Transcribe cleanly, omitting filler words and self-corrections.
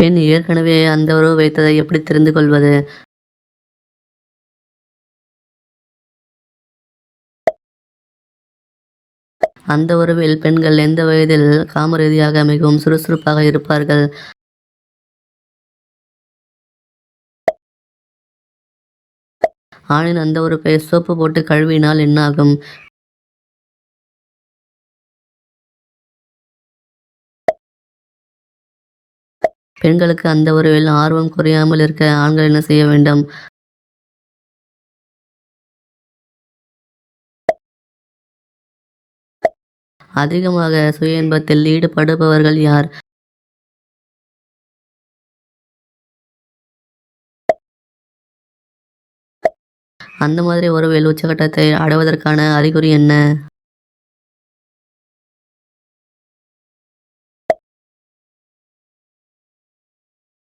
பெண் ஏற்கனவே அந்த உறவு வைத்ததை எப்படி தெரிந்து கொள்வது? அந்த உறவில் பெண்கள் எந்த வயதில் காம ரீதியாக மிகவும் சுறுசுறுப்பாக இருப்பார்கள்? ஆணின் அந்த உறுப்பை சோப்பு போட்டு கழுவினால் என்னாகும்? பெண்களுக்கு அந்த உறவில் ஆர்வம் குறையாமல் இருக்க ஆண்கள் என்ன செய்ய வேண்டும்? அதிகமாக சுய இன்பத்தில் ஈடுபடுபவர்கள் யார்? அந்த மாதிரி உறவில் உச்சகட்டத்தை அடைவதற்கான அறிகுறி என்ன?